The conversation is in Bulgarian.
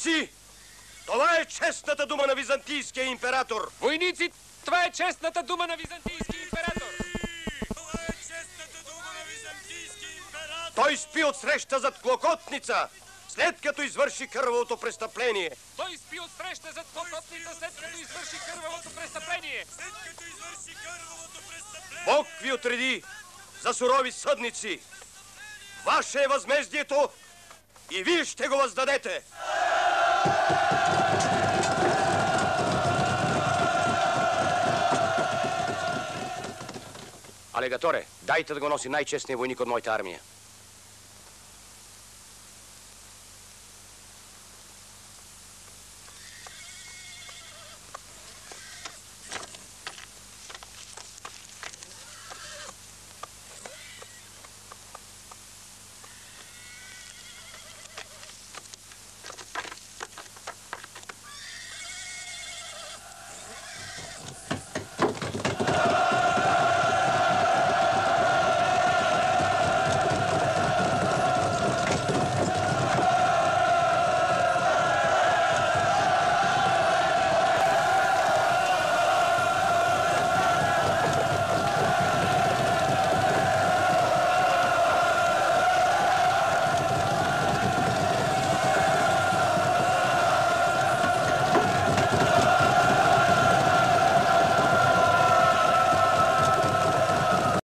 Войници! Това е честната дума на византийския император! Войници! Това е честната дума на византийския император! Това е честната дума на византийския император! Той спи от среща зад Клокотница, след като извърши кървавото престъпление. Той спи от среща зад Клокотница, след като извърши кървавото престъпление. Бог ви отреди за сурови съдници. Ваше е възмездието и вие ще го въздадете. Алегаторе, дайте да го носи най-честният войник от моята армия.